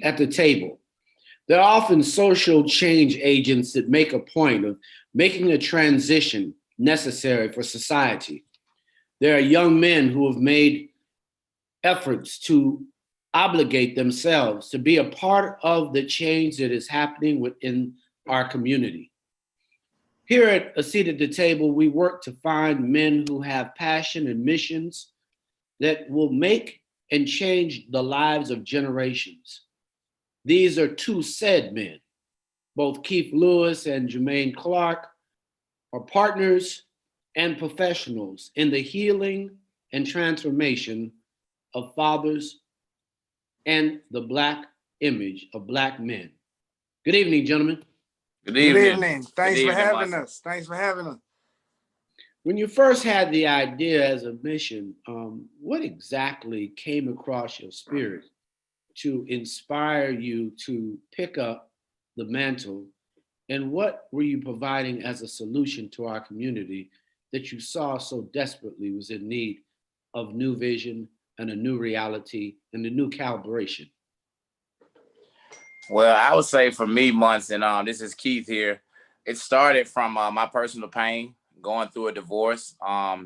at the table. They're often social change agents that make a point of making a transition necessary for society. There are young men who have made efforts to obligate themselves to be a part of the change that is happening within our community. Here at A Seat at the Table, we work to find men who have passion and missions that will make and change the lives of generations. These are two said men. Both Keith Lewis and Jermaine Clarke are partners and professionals in the healing and transformation of fathers and the Black image of Black men. Good evening, gentlemen. Good Good evening. evening. Good Thanks for evening, having Marcel. us. Thanks for having us. When you first had the idea as a mission, what exactly came across your spirit to inspire you to pick up the mantle? And what were you providing as a solution to our community that you saw so desperately was in need of new vision and a new reality and a new calibration? Well, I would say for me, Munson, this is Keith here. It started from my personal pain, going through a divorce,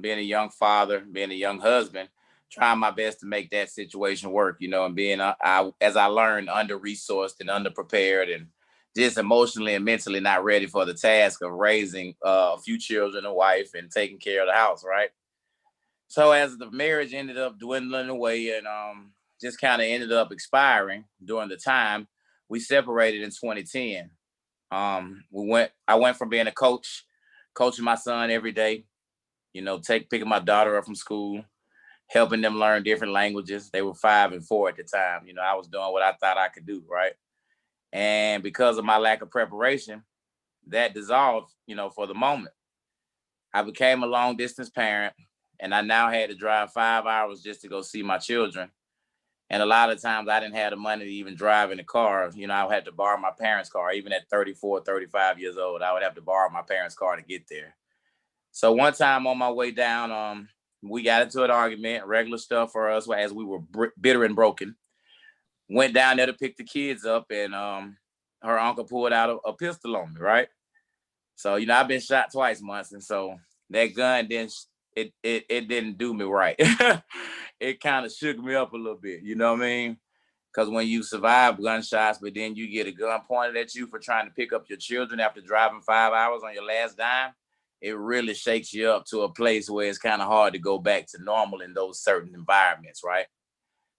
being a young father, being a young husband, trying my best to make that situation work, and being, as I learned, under-resourced and underprepared and just emotionally and mentally not ready for the task of raising a few children, a wife, and taking care of the house, right? So as the marriage ended up dwindling away and just kind of ended up expiring during the time, we separated in 2010. I went from being a coach, coaching my son every day, picking my daughter up from school, helping them learn different languages. They were 5 and 4 at the time. I was doing what I thought I could do, right? And because of my lack of preparation, that dissolved, for the moment. I became a long distance parent, and I now had to drive 5 hours just to go see my children. And a lot of times I didn't have the money to even drive in the car. I would have to borrow my parents' car. Even at 34, 35 years old, I would have to borrow my parents' car to get there. So one time on my way down, we got into an argument, regular stuff for us as we were bitter and broken. Went down there to pick the kids up, and her uncle pulled out a pistol on me, right? So, I've been shot twice, Munson. So that gun it didn't do me right. It kind of shook me up a little bit, you know what I mean? Because when you survive gunshots, but then you get a gun pointed at you for trying to pick up your children after driving 5 hours on your last dime, it really shakes you up to a place where it's kind of hard to go back to normal in those certain environments, right?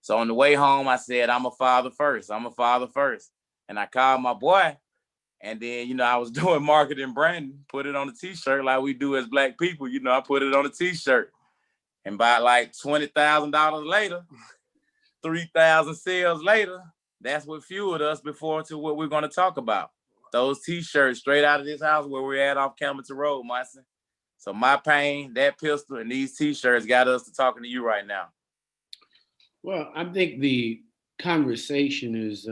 So on the way home, I said, I'm a father first. I'm a father first. And I called my boy. And then, I was doing marketing branding, put it on a t-shirt like we do as Black people. I put it on a t-shirt. And by like $20,000 later, 3,000 sales later, that's what fueled us before to what we're going to talk about. Those t-shirts straight out of this house where we're at off Campbellton Road, Marcy. So my pain, that pistol, and these t-shirts got us to talking to you right now. Well, I think the conversation is,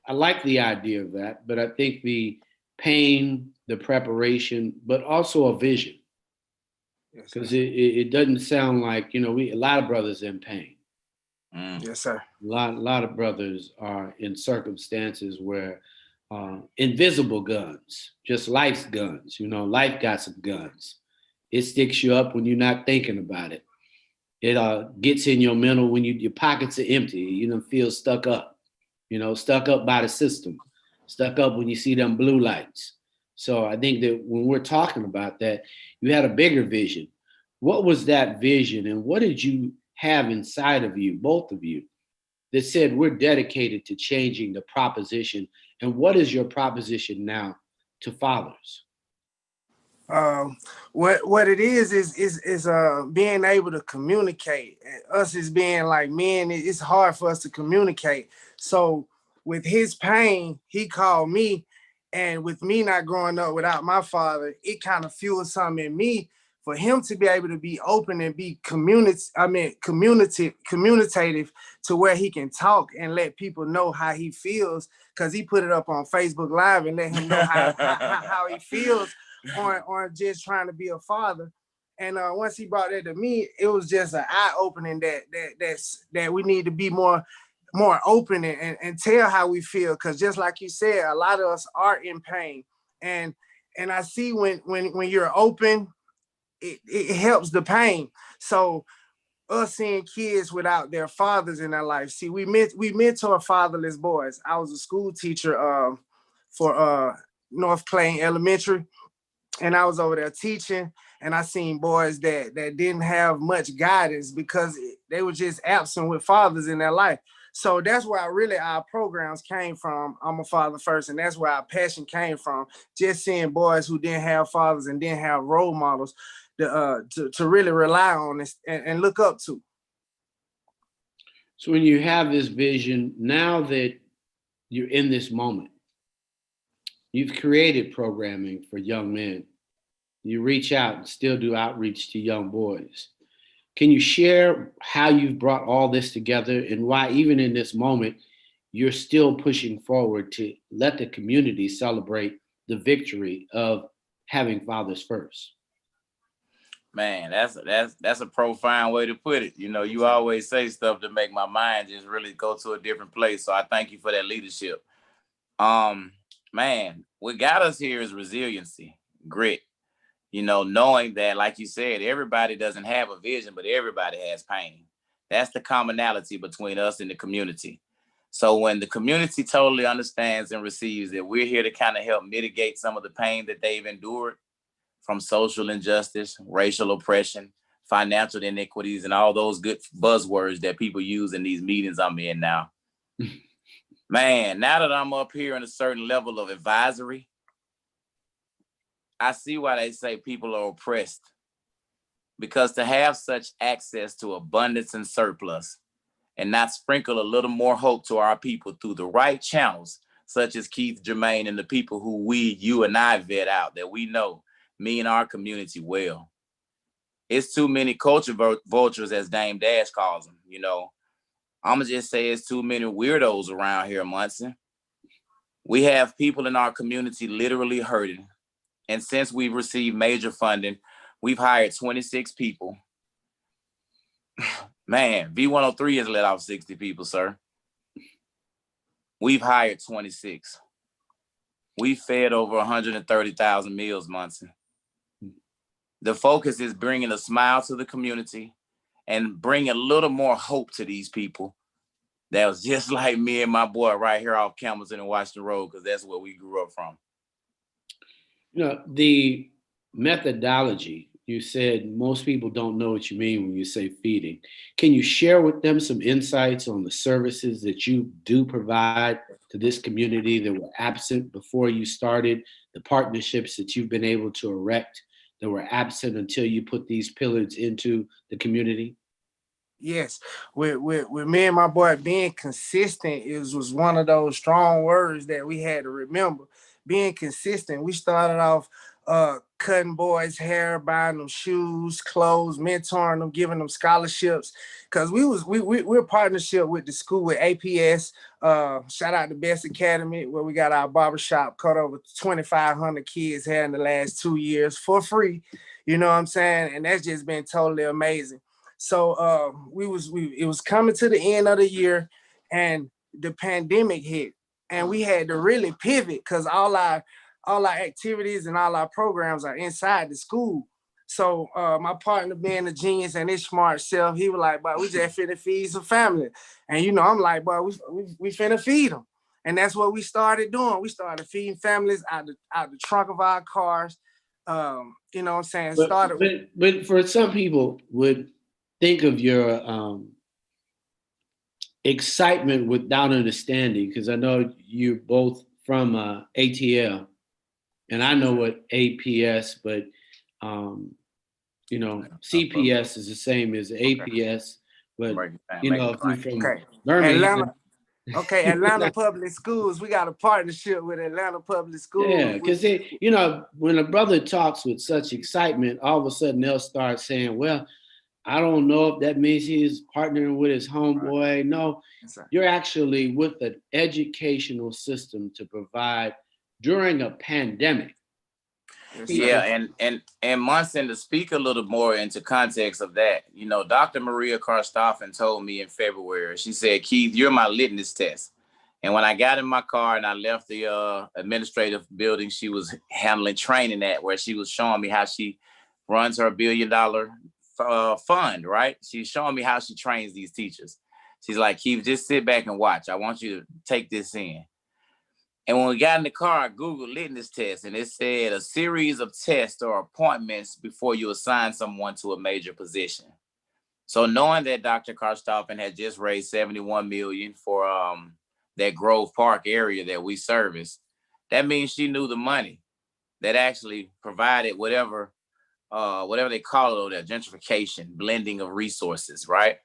I like the idea of that, but I think the pain, the preparation, but also a vision. Because it doesn't sound like, a lot of brothers in pain. Yes, sir. A lot of brothers are in circumstances where invisible guns, just life's guns, life got some guns. It sticks you up when you're not thinking about it. It gets in your mental when your pockets are empty. You don't feel stuck up, stuck up by the system, stuck up when you see them blue lights. So I think that when we're talking about that, you had a bigger vision. What was that vision, and what did you have inside of you, both of you, that said we're dedicated to changing the proposition? And what is your proposition now to fathers? What it is being able to communicate. Us as being like men, it's hard for us to communicate. So with his pain, he called me, and with me not growing up without my father, it kind of fueled something in me for him to be able to be open and be communicative to where he can talk and let people know how he feels, because he put it up on Facebook Live and let him know how he feels on just trying to be a father. And once he brought that to me, it was just an eye-opening that we need to be more more open and tell how we feel. Cause just like you said, a lot of us are in pain. And I see when you're open, it helps the pain. So us seeing kids without their fathers in their life. See, we mentor fatherless boys. I was a school teacher for North Plain Elementary, and I was over there teaching, and I seen boys that didn't have much guidance because they were just absent with fathers in their life. So that's where our programs came from. I'm a father first, and that's where our passion came from. Just seeing boys who didn't have fathers and didn't have role models to really rely on this and look up to. So when you have this vision, now that you're in this moment, you've created programming for young men. You reach out and still do outreach to young boys. Can you share how you've brought all this together and why, even in this moment, you're still pushing forward to let the community celebrate the victory of having fathers first? Man, that's a profound way to put it. You know, you always say stuff to make my mind just really go to a different place. So I thank you for that leadership. Man, what got us here is resiliency, grit. You know, knowing that, like you said, everybody doesn't have a vision, but everybody has pain. That's the commonality between us and the community. So when the community totally understands and receives that we're here to kind of help mitigate some of the pain that they've endured from social injustice, racial oppression, financial inequities, and all those good buzzwords that people use in these meetings I'm in now. Man, now that I'm up here in a certain level of advisory, I see why they say people are oppressed. Because to have such access to abundance and surplus and not sprinkle a little more hope to our people through the right channels, such as Keith, Jermaine, and the people who you and I vet out that we know, me and our community well. It's too many culture vultures, as Dame Dash calls them, you know. I'm going to just say it's too many weirdos around here, Munson. We have people in our community literally hurting. And since we've received major funding, we've hired 26 people. Man, V103 has let off 60 people, sir. We've hired 26. We fed over 130,000 meals, Munson. The focus is bringing a smile to the community and bring a little more hope to these people that was just like me and my boy right here off Campbellton and Washington Road, because that's where we grew up from. You know, the methodology, you said most people don't know what you mean when you say feeding. Can you share with them some insights on the services that you do provide to this community that were absent before you started, the partnerships that you've been able to erect that were absent until you put these pillars into the community? Yes, with me and my boy, being consistent was one of those strong words that we had to remember. Being consistent. We started off cutting boys' hair, buying them shoes, clothes, mentoring them, giving them scholarships. Cause we're partnership with the school with APS. Shout out to Best Academy, where we got our barbershop, cut over 2,500 kids hair in the last 2 years for free. You know what I'm saying? And that's just been totally amazing. So it was coming to the end of the year, and the pandemic hit, and we had to really pivot because all our activities and all our programs are inside the school. So my partner, being a genius and his smart self, he was like, "But we just finna feed some family," and you know, I'm like, "But we finna feed them," and that's what we started doing. We started feeding families out the trunk of our cars. You know what I'm saying? But for some people would think of your excitement without understanding, because I know you're both from ATL, and I know what APS, but you know, CPS is the same as APS, but you know, if you're from Birmingham. Atlanta Public Schools. We got a partnership with Atlanta Public Schools. Yeah, because you know, when a brother talks with such excitement, all of a sudden they'll start saying, "Well, I don't know if that means he's partnering with his homeboy." Right. No, you're actually with an educational system to provide during a pandemic. Yes, Yeah, and Munson, to speak a little more into context of that, you know, Dr. Maria Karstoffen told me in February, she said, Keith, you're my litmus test. And when I got in my car and I left the administrative building she was handling training at, where she was showing me how she runs her $1 billion fund, right? She's showing me how she trains these teachers. She's like, Keith, just sit back and watch. I want you to take this in. And when we got in the car, I Googled litmus test, and it said a series of tests or appointments before you assign someone to a major position. So knowing that Dr. Karstoffen had just raised $71 million for that Grove Park area that we service, that means she knew the money that actually provided whatever they call it over there, gentrification, blending of resources, right?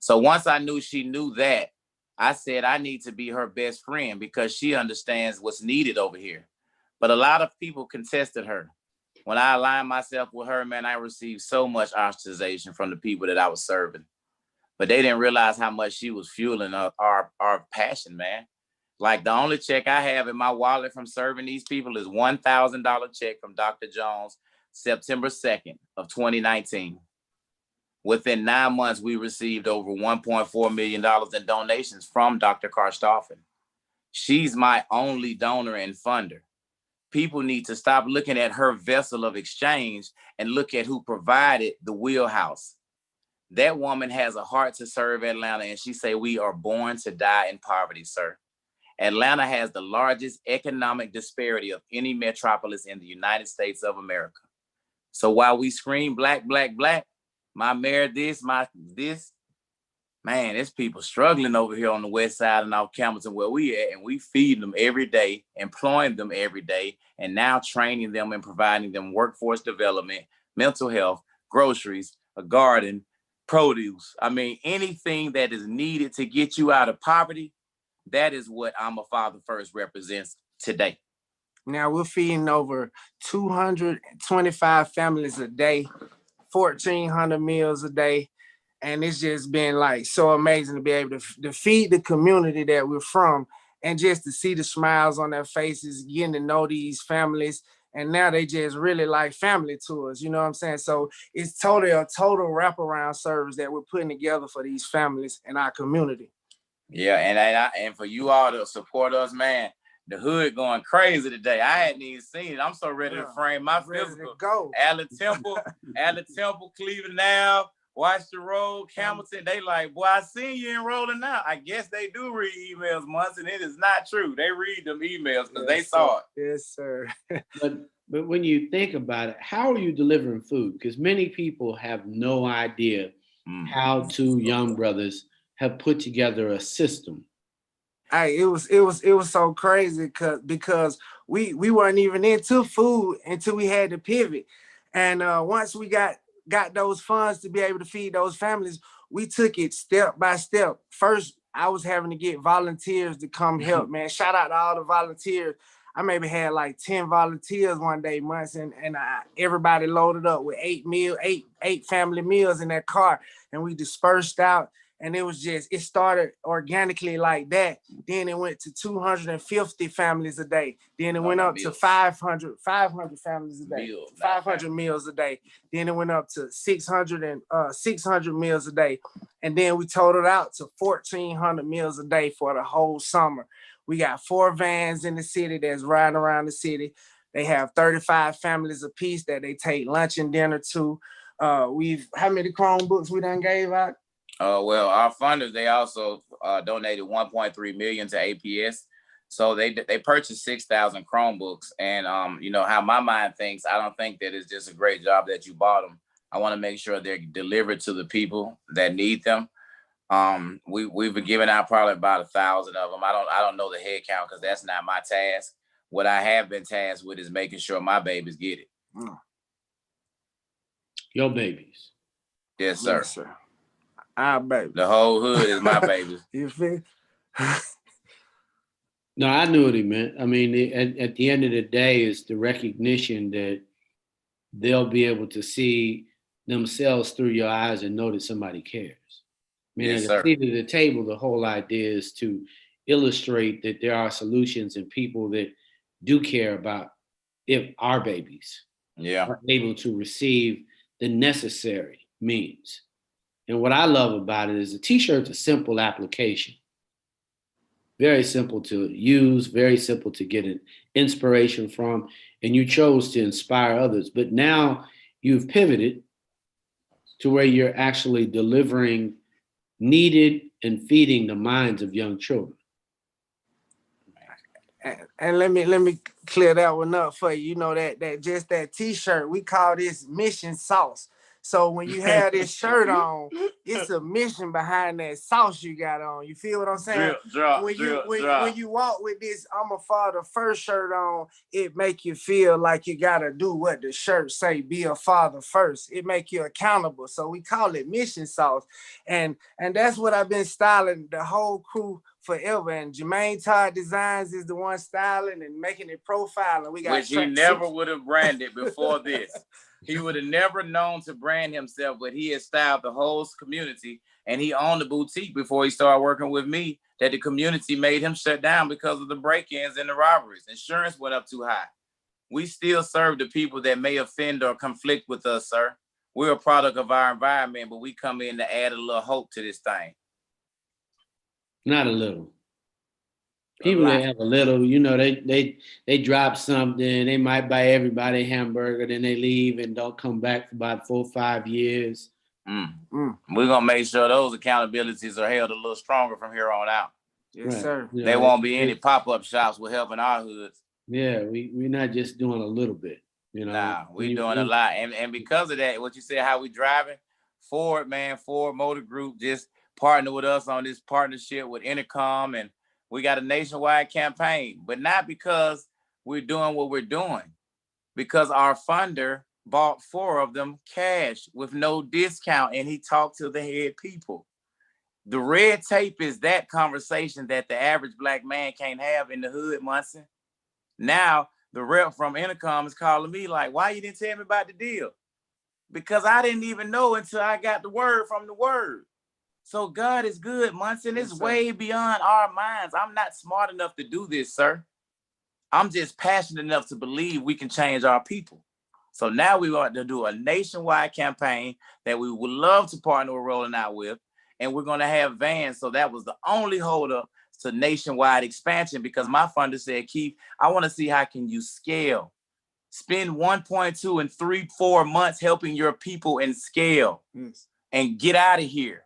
So once I knew she knew that, I said I need to be her best friend because she understands what's needed over here. But a lot of people contested her. When I aligned myself with her, man, I received so much ostracization from the people that I was serving. But they didn't realize how much she was fueling our passion, man. Like the only check I have in my wallet from serving these people is $1,000 check from Dr. Jones, September 2nd of 2019. Within 9 months, we received over $1.4 million in donations from Dr. Karstoffen. She's my only donor and funder. People need to stop looking at her vessel of exchange and look at who provided the wheelhouse. That woman has a heart to serve Atlanta, and she say we are born to die in poverty, sir. Atlanta has the largest economic disparity of any metropolis in the United States of America. So while we scream black, black, black, my mayor this, man, there's people struggling over here on the west side and off Campbellton where we at, and we feed them every day, employing them every day, and now training them and providing them workforce development, mental health, groceries, a garden, produce. I mean, anything that is needed to get you out of poverty, that is what I'm a Father First represents today. Now we're feeding over 225 families a day, 1,400 meals a day. And it's just been like so amazing to be able to feed the community that we're from and just to see the smiles on their faces, getting to know these families. And now they just really like family to us, you know what I'm saying? So it's a total wraparound service that we're putting together for these families in our community. Yeah, and for you all to support us, man, the hood going crazy today. I hadn't even seen it. I'm so ready to frame my physical. Go. Allen Temple, Cleveland now, Washington Road, Campbellton. They like, boy, I seen you enrolling now. I guess they do read emails, Munson. It is not true. They read them emails because they saw it. Yes, sir. But when you think about it, how are you delivering food? Because many people have no idea how two young brothers have put together a system. It was so crazy because we weren't even into food until we had to pivot. And once we got those funds to be able to feed those families, we took it step by step. First, I was having to get volunteers to come help, man. Shout out to all the volunteers. I maybe had like 10 volunteers one day, months, and everybody loaded up with eight family meals in that car, and we dispersed out. And it started organically like that. Then it went to 250 families a day. Then it went up to 500 families a day, 500 meals a day. Then it went up to 600 meals a day. And then we totaled out to 1,400 meals a day for the whole summer. We got 4 vans in the city that's riding around the city. They have 35 families apiece that they take lunch and dinner to. How many Chromebooks we done gave out? Well, our funders, they also donated 1.3 million to APS. So they purchased 6,000 Chromebooks. And you know how my mind thinks, I don't think that it's just a great job that you bought them. I want to make sure they're delivered to the people that need them. We've been giving out probably about 1,000 of them. I don't know the head count because that's not my task. What I have been tasked with is making sure my babies get it. Your babies. Yes, sir. Yes, sir. Our baby. The whole hood is my babies. You feel? No, I knew what he meant. I mean, at the end of the day, it's the recognition that they'll be able to see themselves through your eyes and know that somebody cares. I mean, Yes, at the sir. seat of the table, the whole idea is to illustrate that there are solutions and people that do care about if our babies are able to receive the necessary means. And what I love about it is a t-shirt's a simple application. Very simple to use, very simple to get an inspiration from, and you chose to inspire others. But now you've pivoted to where you're actually delivering needed and feeding the minds of young children. And let me clear that one up for you. You know that just that t-shirt, we call this mission sauce. So when you have this shirt on, it's a mission behind that sauce you got on. You feel what I'm saying? When you walk with this I'm a father first shirt on, it make you feel like you gotta do what the shirt say, be a father first. It make you accountable. So we call it mission sauce. And that's what I've been styling the whole crew forever. And Jermaine Clarke Designs is the one styling and making it profiling. We got which he never would have branded before this. He would have never known to brand himself, but he has styled the whole community, and he owned the boutique before he started working with me that the community made him shut down because of the break-ins and the robberies. Insurance went up too high. We still serve the people that may offend or conflict with us, sir. We're a product of our environment, but we come in to add a little hope to this thing. Not a little. People that have a little, you know, they drop something, they might buy everybody a hamburger, then they leave and don't come back for about 4 or 5 years. We're gonna make sure those accountabilities are held a little stronger from here on out. Yes, sir. You know, there won't be any pop-up shops with helping our hoods. Yeah, we're not just doing a little bit, you know. Nah, we're doing a lot. And because of that, what you said, how we driving, Ford Motor Group just partnered with us on this partnership with Intercom, and we got a nationwide campaign, but not because we're doing what we're doing, because our funder bought 4 of them cash with no discount, and he talked to the head people. The red tape is that conversation that the average Black man can't have in the hood, Munson. Now, the rep from Intercom is calling me like, why you didn't tell me about the deal? Because I didn't even know until I got the word from the word. So God is good, Munson. It's way beyond our minds. I'm not smart enough to do this, sir. I'm just passionate enough to believe we can change our people. So now we want to do a nationwide campaign that we would love to partner with Rolling Out with. And we're going to have vans. So that was the only holdup to nationwide expansion, because my funder said, Keith, I want to see how can you scale. Spend 1.2 in 3-4 months helping your people and scale and get out of here.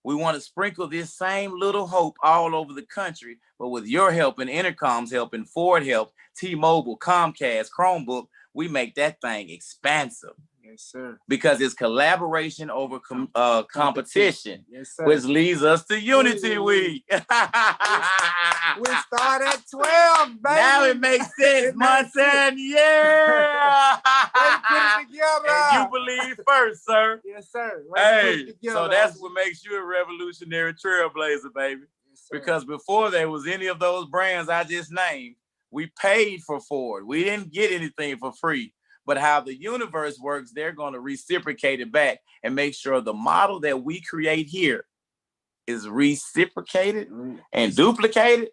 We want to sprinkle this same little hope all over the country, but with your help and Intercom's help and Ford help, T-Mobile, Comcast, Chromebook, we make that thing expansive. Yes, sir. Because it's collaboration over competition, yes, sir. Which leads us to Unity Week. We start at 12, baby. Now it makes sense, Munson. Yeah. Let's put it together. And you believe first, sir. Yes, sir. Hey, so that's what makes you a revolutionary trailblazer, baby. Yes, because before there was any of those brands I just named, we paid for Ford. We didn't get anything for free. But how the universe works, they're going to reciprocate it back and make sure the model that we create here is reciprocated and duplicated.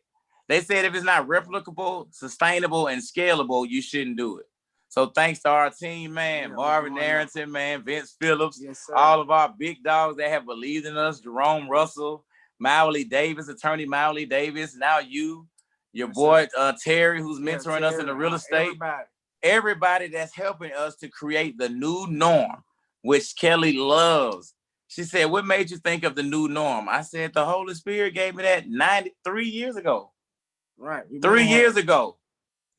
They said if it's not replicable, sustainable, and scalable, you shouldn't do it. So thanks to our team, man, Marvin Arrington, man, Vince Phillips, all of our big dogs that have believed in us, Jerome Russell, Mowley Davis, attorney Mowley Davis, now you, your boy Terry, who's mentoring us in the real estate. Everybody that's helping us to create the new norm, which Kelly loves. She said, what made you think of the new norm? I said, the Holy Spirit gave me that 93 years ago. Right. 3 years ago.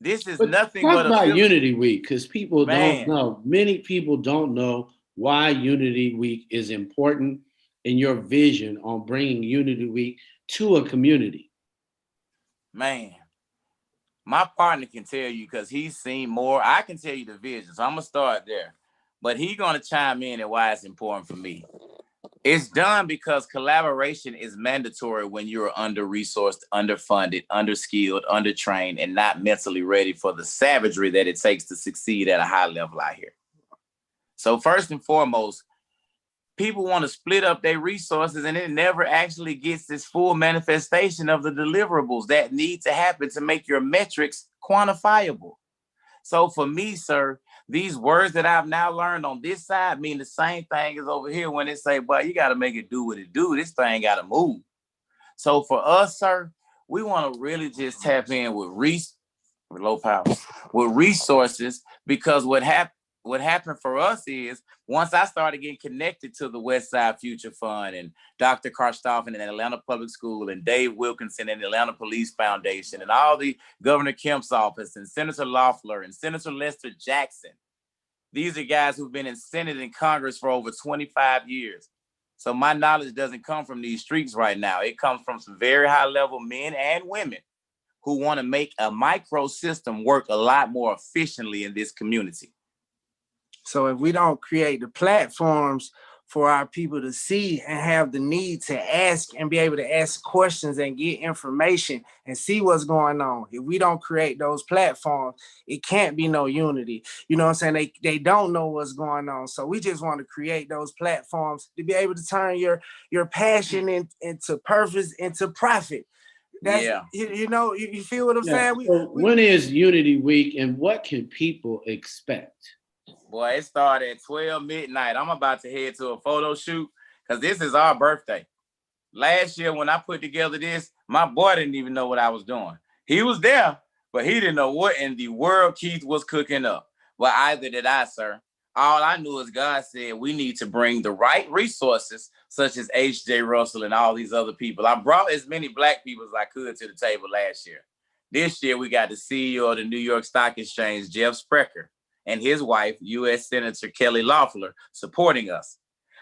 This is nothing but about Unity Week, because people don't know. Many people don't know why Unity Week is important in your vision on bringing Unity Week to a community. Man. My partner can tell you because he's seen more. I can tell you the vision, so I'm going to start there. But he's going to chime in and why it's important for me. It's done because collaboration is mandatory when you're under-resourced, underfunded, underskilled, undertrained, and not mentally ready for the savagery that it takes to succeed at a high level out here. So first and foremost, people want to split up their resources, and it never actually gets this full manifestation of the deliverables that need to happen to make your metrics quantifiable. So for me, sir, these words that I've now learned on this side mean the same thing as over here when they say, boy, you got to make it do what it do. This thing got to move. So for us, sir, we want to really just tap in with low power, with resources, because what happened for us is once I started getting connected to the West Side Future Fund and Dr. Karstoff in Atlanta Public School and Dave Wilkinson in the Atlanta Police Foundation and all the Governor Kemp's office and Senator Loeffler and Senator Lester Jackson. These are guys who've been in Senate and Congress for over 25 years. So my knowledge doesn't come from these streets right now. It comes from some very high level men and women who want to make a micro system work a lot more efficiently in this community. So if we don't create the platforms for our people to see and have the need to ask and be able to ask questions and get information and see what's going on, if we don't create those platforms, it can't be no unity. You know what I'm saying? They don't know what's going on. So we just want to create those platforms to be able to turn your passion into purpose, into profit. That's, yeah. You feel what I'm saying? When is Unity Week and what can people expect? Boy, it started at 12 midnight. I'm about to head to a photo shoot because this is our birthday. Last year when I put together this, my boy didn't even know what I was doing. He was there, but he didn't know what in the world Keith was cooking up. Well, either did I, sir. All I knew is God said we need to bring the right resources, such as H.J. Russell and all these other people. I brought as many Black people as I could to the table last year. This year, we got the CEO of the New York Stock Exchange, Jeff Sprecher, and his wife, U.S. Senator Kelly Loeffler, supporting us.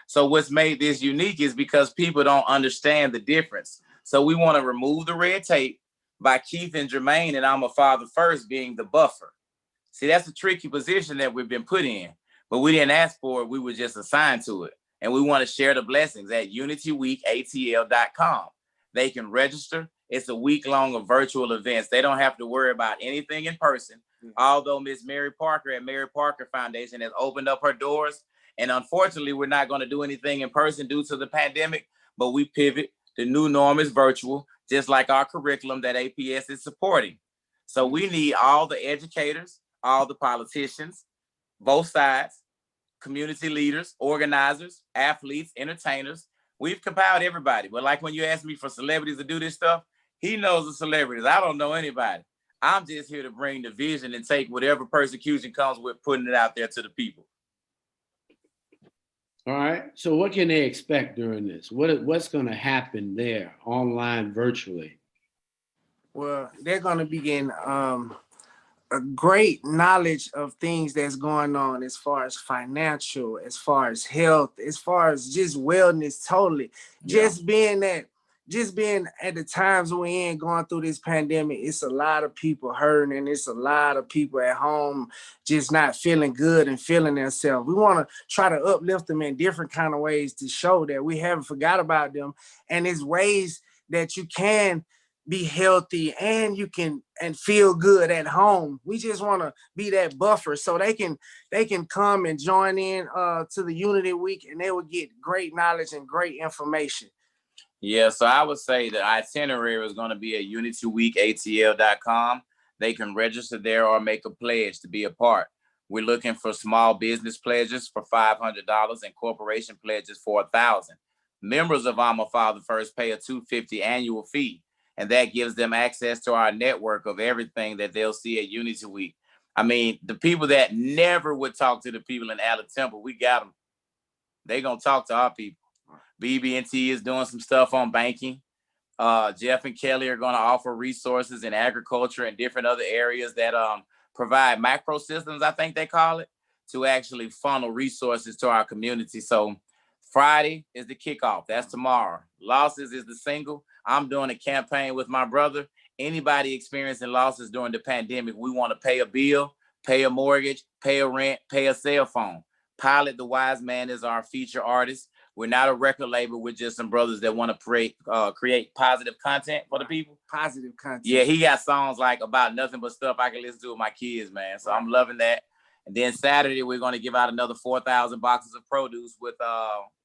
So what's made this unique is because people don't understand the difference. So we want to remove the red tape by Keith and Jermaine and I'm a Father First being the buffer. See, that's a tricky position that we've been put in, but we didn't ask for it. We were just assigned to it. And we want to share the blessings at unityweekatl.com. They can register. It's a week-long of virtual events. They don't have to worry about anything in person. Although Miss Mary Parker at Mary Parker Foundation has opened up her doors. And unfortunately, we're not going to do anything in person due to the pandemic, but we pivot. The new norm is virtual, just like our curriculum that APS is supporting. So we need all the educators, all the politicians, both sides, community leaders, organizers, athletes, entertainers. We've compiled everybody. But like when you ask me for celebrities to do this stuff, he knows the celebrities. I don't know anybody. I'm just here to bring the vision and take whatever persecution comes with putting it out there to the people. All right. So what can they expect during this? What's going to happen there online, virtually? Well, they're going to be getting a great knowledge of things that's going on as far as financial, as far as health, as far as just wellness, totally. Yeah. Just being at the times we're in going through this pandemic, it's a lot of people hurting and it's a lot of people at home just not feeling good and feeling themselves. We want to try to uplift them in different kind of ways to show that we haven't forgot about them. And it's ways that you can be healthy and you can and feel good at home. We just want to be that buffer so they can come and join in to the Unity Week and they will get great knowledge and great information. Yeah, so I would say the itinerary is going to be at unityweekatl.com. They can register there or make a pledge to be a part. We're looking for small business pledges for $500 and corporation pledges for $1,000. Members of I'm a Father First pay a $250 annual fee, and that gives them access to our network of everything that they'll see at Unity Week. I mean, the people that never would talk to the people in Allen Temple, we got them. They're going to talk to our people. BB&T is doing some stuff on banking. Jeff and Kelly are going to offer resources in agriculture and different other areas that provide macro systems, I think they call it, to actually funnel resources to our community. So Friday is the kickoff. That's tomorrow. Losses is the single. I'm doing a campaign with my brother. Anybody experiencing losses during the pandemic, we want to pay a bill, pay a mortgage, pay a rent, pay a cell phone. Pilot the Wise Man is our feature artist. We're not a record label. We're just some brothers that want to create positive content for the people. Positive content. Yeah, he got songs like about nothing but stuff I can listen to with my kids, man. So I'm loving that. And then Saturday, we're going to give out another 4,000 boxes of produce with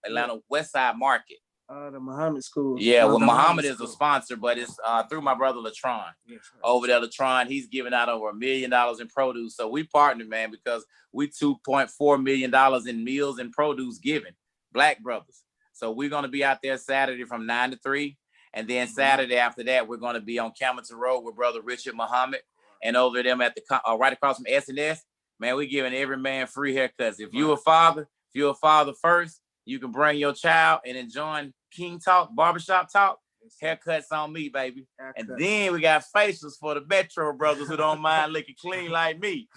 Atlanta West Side Market. The Muhammad School. Yeah, well, The Muhammad is School. a sponsor, but it's through my brother Latron. Yes, right. Over there, Latron, he's giving out over $1 million in produce. So we partnered, man, because we $2.4 million in meals and produce given, Black brothers. So we're going to be out there Saturday from 9 to 3. And then Saturday after that, we're going to be on Camilton Road with brother Richard Muhammad. And over them at the right across from S&S, man, we're giving every man free haircuts. If you're a father, if you're a father first, you can bring your child and enjoy King Talk, barbershop talk. Haircuts on me, baby. And then we got facials for the Metro brothers who don't mind looking clean like me.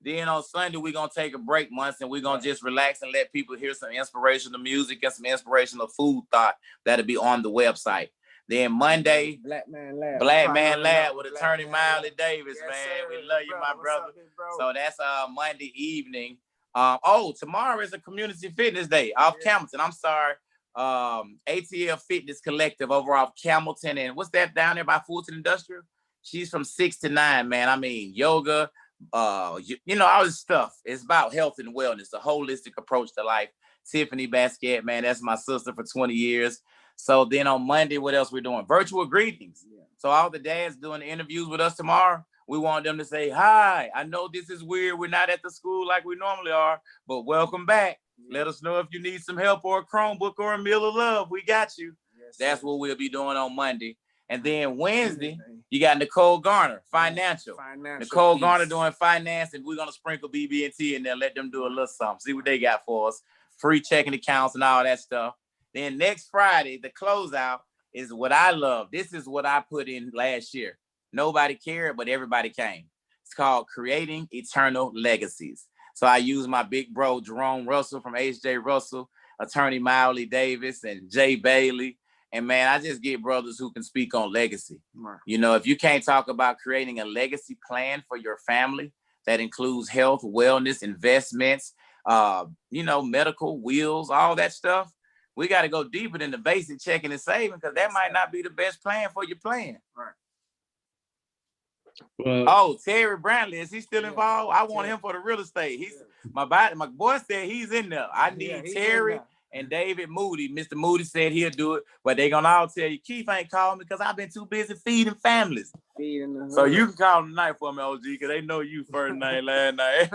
Then on Sunday, we're going to take a break months and we're going to just relax and let people hear some inspirational music and some inspirational food thought that'll be on the website. Then Monday, Black Man Lab with attorney Miley Davis, yes, man. Sir. We love you, my brother. Up, so that's Monday evening. Tomorrow is a community fitness day off Camilton. I'm sorry. ATL Fitness Collective over off Camilton. And what's that down there by Fulton Industrial? She's from 6 to 9, man. I mean, yoga, all this stuff. It's about health and wellness, a holistic approach to life. Tiffany Basket, man, that's my sister for 20 years. So then on Monday, what else we're doing? Virtual greetings. Yeah. So all the dads doing the interviews with us tomorrow, we want them to say, hi, I know this is weird. We're not at the school like we normally are, but welcome back. Yeah. Let us know if you need some help or a Chromebook or a meal of love. We got you. Yes, that's what we'll be doing on Monday. And then Wednesday, you got Nicole Garner, financial Nicole piece. Garner doing finance, and we're going to sprinkle BB&T in there, let them do a little something, see what they got for us. Free checking accounts and all that stuff. Then next Friday, the closeout is what I love. This is what I put in last year. Nobody cared, but everybody came. It's called Creating Eternal Legacies. So I use my big bro, Jerome Russell from H.J. Russell, attorney Miley Davis, and Jay Bailey. And man, I just get brothers who can speak on legacy. Right. You know, if you can't talk about creating a legacy plan for your family that includes health, wellness, investments, medical, wills, all that stuff, we got to go deeper than the basic checking and saving because that might not be the best plan for your plan. Right. Terry Brantley, is he still involved? I want him for the real estate. He's my boy said he's in there. I need Terry and David Moody. Mr. Moody said he'll do it, but they gonna all tell you Keith ain't calling me because I've been too busy feeding families. So you can call them tonight for me, OG, because they know you first night, last night.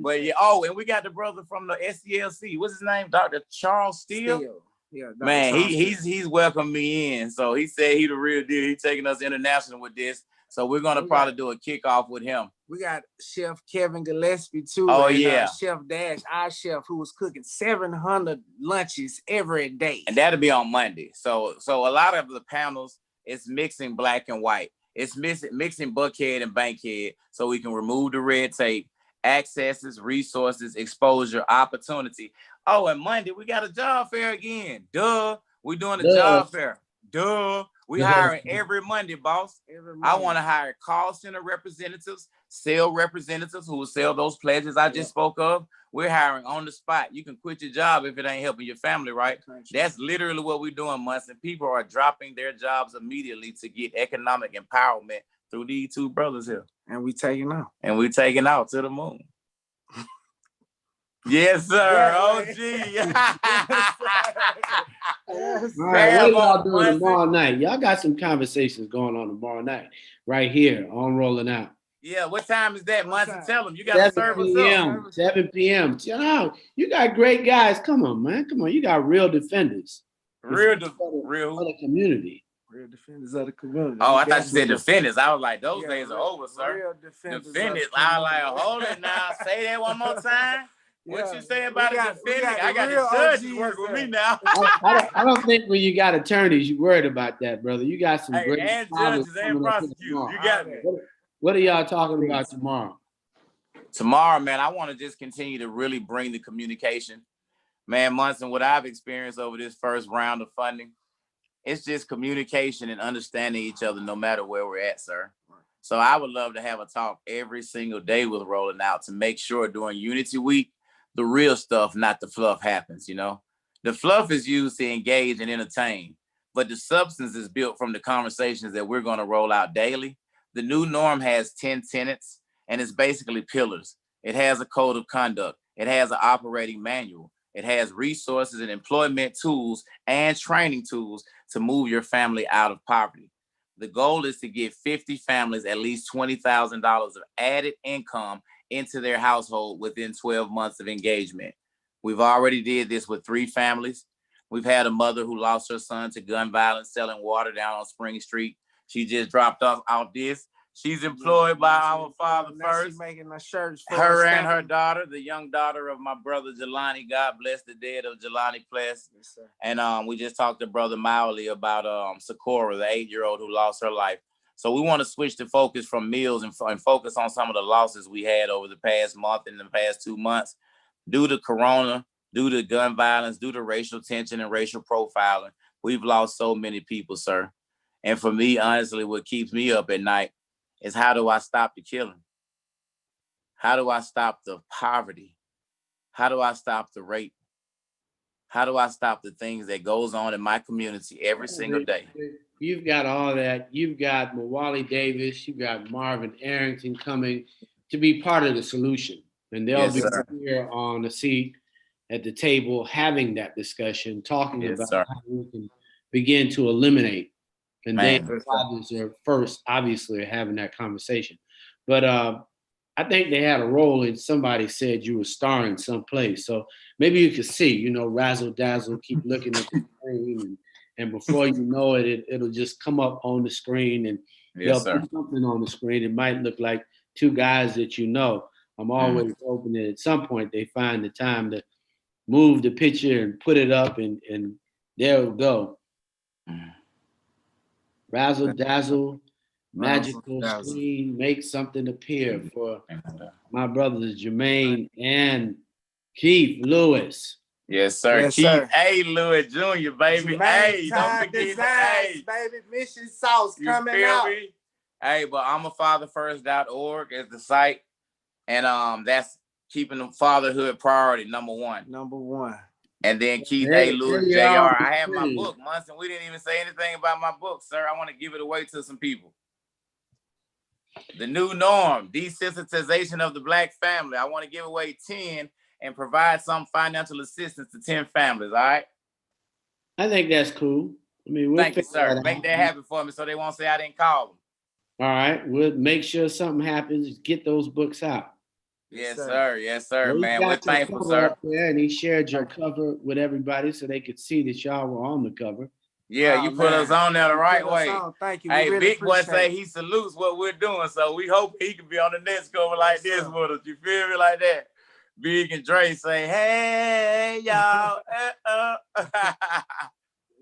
But and we got the brother from the SCLC. What's his name? Dr. Charles Steele. Yeah, man, he's welcomed me in. So he said he the real deal. He's taking us international with this. So we're gonna probably do a kickoff with him. We got Chef Kevin Gillespie too. Oh, and Chef Dash, our chef, who was cooking 700 lunches every day. And that'll be on Monday. So a lot of the panels, it's mixing black and white. It's mixing Buckhead and Bankhead so we can remove the red tape, accesses, resources, exposure, opportunity. Oh, and Monday, we got a job fair again. Duh. We're doing a job fair. Duh. We hiring every Monday, boss. I want to hire call center representatives, sale representatives who will sell those pledges I just spoke of. We're hiring on the spot. You can quit your job if it ain't helping your family, right? That's literally what we're doing, months. And people are dropping their jobs immediately to get economic empowerment through these two brothers here. And we taking out. And we taking out to the moon. Yes, sir. OG. All right, what are y'all doing tomorrow night? Y'all got some conversations going on tomorrow night, right here on Rolling Out. Yeah, what time is that, Munson? Tell them you got to serve us up. 7 p.m. You got great guys. Come on, man. Come on. You got real defenders. Real of the community. Real defenders of the community. Oh, I thought you said defenders. I was like, those days are over, sir. Real defenders. I was like, hold it now. Say that one more time. What you say about defending? I got the judges work with me now. I don't think when you got attorneys, you worried about that, brother. You got some great and judges and prosecutors. You got me. What are y'all talking about tomorrow? Tomorrow, man, I want to just continue to really bring the communication. Man, Munson, what I've experienced over this first round of funding, it's just communication and understanding each other no matter where we're at, sir. So I would love to have a talk every single day with Rolling Out to make sure during Unity Week, the real stuff, not the fluff, happens, you know? The fluff is used to engage and entertain, but the substance is built from the conversations that we're going to roll out daily. The new norm has 10 tenets, and it's basically pillars. It has a code of conduct. It has an operating manual. It has resources and employment tools and training tools to move your family out of poverty. The goal is to get 50 families at least $20,000 of added income into their household within 12 months of engagement. We've already did this with 3 families. We've had a mother who lost her son to gun violence selling water down on Spring Street. She just dropped off out this. She's employed by our Father First. She's making the shirts for her and her daughter, the young daughter of my brother Jelani. God bless the dead of Jelani Pless. Yes, sir. And we just talked to Brother Mowley about Sakura, the 8-year-old who lost her life. So we want to switch the focus from meals and focus on some of the losses we had over the past month and the past 2 months due to Corona, due to gun violence, due to racial tension and racial profiling. We've lost so many people, sir. And for me, honestly, what keeps me up at night is how do I stop the killing? How do I stop the poverty? How do I stop the rape? How do I stop the things that goes on in my community every single day? You've got all that. You've got Mawali Davis. You've got Marvin Arrington coming to be part of the solution. And they'll be here on the seat at the table having that discussion, talking about how we can begin to eliminate. And then fathers are first, obviously, are having that conversation. But I think they had a role in somebody said you were starring someplace. So maybe you could see, razzle dazzle, keep looking at the screen. And before you know it, it'll just come up on the screen and they'll put something on the screen. It might look like 2 guys that you know. I'm always hoping that at some point they find the time to move the picture and put it up and there we go. Razzle dazzle, magical screen, make something appear for my brothers Jermaine and Keith Lewis. Yes, sir. Yes, Keith sir. A. Lewis Jr., baby. Jermaine Hey, don't Clarke forget Designs, baby. Mission Sauce coming out. Me? Hey, but I'm a FatherFirst.org is the site. And that's keeping the fatherhood priority, number one. Number one. And then Keith A. Lewis Jr. I have my book, Munson. We didn't even say anything about my book, sir. I want to give it away to some people. The New Norm, Desensitization of the Black Family. I want to give away 10 and provide some financial assistance to 10 families, all right? I think that's cool. I mean, thank you, sir. Make that happen for me so they won't say I didn't call them. All right, we'll make sure something happens. Get those books out. Yes, sir. Yes, sir, well, man. We're thankful, sir. And he shared your cover with everybody so they could see that y'all were on the cover. Yeah, you put us on there the right way. Thank you. Hey, really Big Boy say he salutes what we're doing, so we hope he can be on the next cover like this with us. You feel me like that? Big and Dre say, hey, y'all.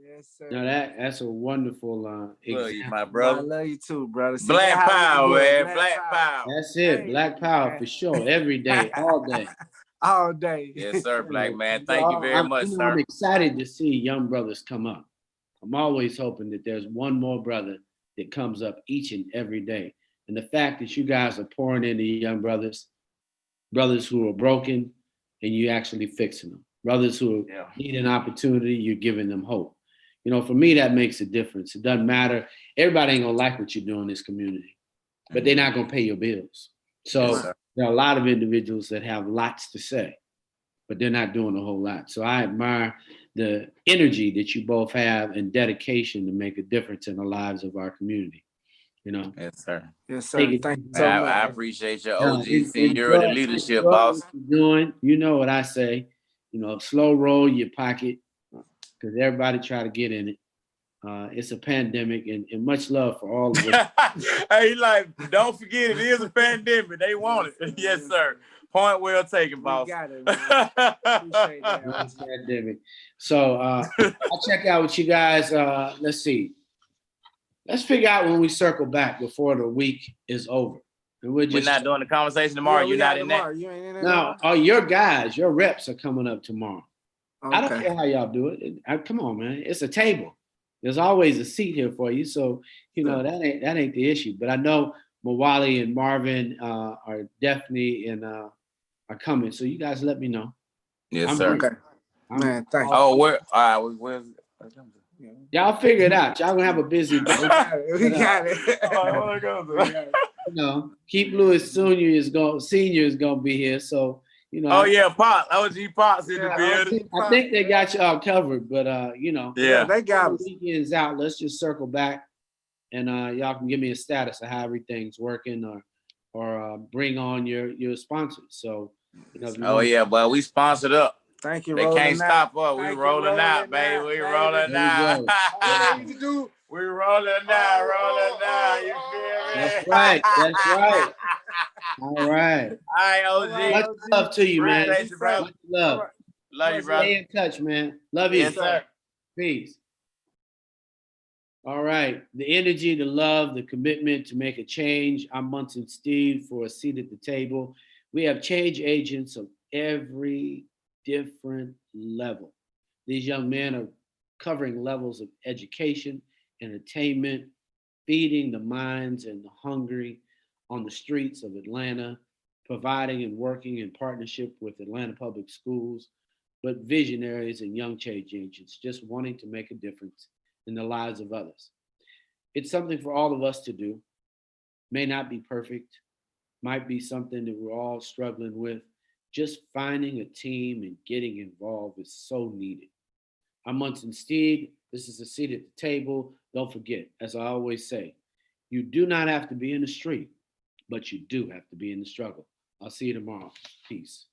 Yes, sir. No, that's a wonderful example. Love you, my brother. I love you too, brother. See, Black power, man. Black power. That's it. Black power for sure. Every day, all day. All day. Yes, sir, Black man. Thank you very much, sir. I'm excited to see young brothers come up. I'm always hoping that there's one more brother that comes up each and every day. And the fact that you guys are pouring into young brothers who are broken, and you actually fixing them. Brothers who need an opportunity, you're giving them hope. For me, that makes a difference. It doesn't matter. Everybody ain't gonna like what you do in this community, but they're not gonna pay your bills. So there are a lot of individuals that have lots to say, but they're not doing a whole lot. So I admire the energy that you both have and dedication to make a difference in the lives of our community. Yes, sir. Yes, sir. Thank you so much. I appreciate your OG senior and the leadership, boss. What you're doing, you know what I say. Slow roll your pocket, because everybody try to get in it. It's a pandemic, and much love for all of us. Hey, don't forget, it is a pandemic. They want it. Yes, sir. Point well taken, boss. You got it, man. Appreciate that. It's a pandemic. So I'll check out with you guys. Let's see. Let's figure out when we circle back before the week is over. And we're not doing the conversation tomorrow. You're not in that. You ain't in that. No, your guys, your reps are coming up tomorrow. Okay. I don't care how y'all do it. Come on, man. It's a table. There's always a seat here for you. So, that ain't the issue. But I know Mawali and Marvin are definitely are coming. So you guys let me know. Yes, sir. Okay. Man, thank you. Oh, where's y'all figure it out. Y'all gonna have a busy day. We got it. Keith Lewis Senior is gonna be here. So, You know, Oh yeah, Pops. OG Pops in the Yeah, building. I think they got you all covered, but you know, Yeah, they got the us. weekend's out. Let's just circle back, and y'all can give me a status of how everything's working, or bring on your sponsors. So, you know, if you Oh want, yeah, but we sponsored up. Thank you, They rolling can't out. stop us. We Thank you, rolling out, baby. We rolling there you out. go. All they need to do. We rolling out, rolling out. You feel me? That's right. That's right. All right. Hi, All right, Much OG. OG. love to you, All right, man. Appreciate you, brother. Much All love. right. Love you, Much brother. Stay in touch, man. Love you. Yes, sir. Peace. All right. The energy, the love, the commitment to make a change. I'm Munson Steve for a seat at the table. We have change agents of every different level. These young men are covering levels of education, entertainment, feeding the minds and the hungry on the streets of Atlanta, providing and working in partnership with Atlanta Public Schools, but visionaries and young change agents just wanting to make a difference in the lives of others. It's something for all of us to do. May not be perfect, might be something that we're all struggling with. Just finding a team and getting involved is so needed. I'm Munson Steed. This is a seat at the table. Don't forget, as I always say, you do not have to be in the street, but you do have to be in the struggle. I'll see you tomorrow. Peace.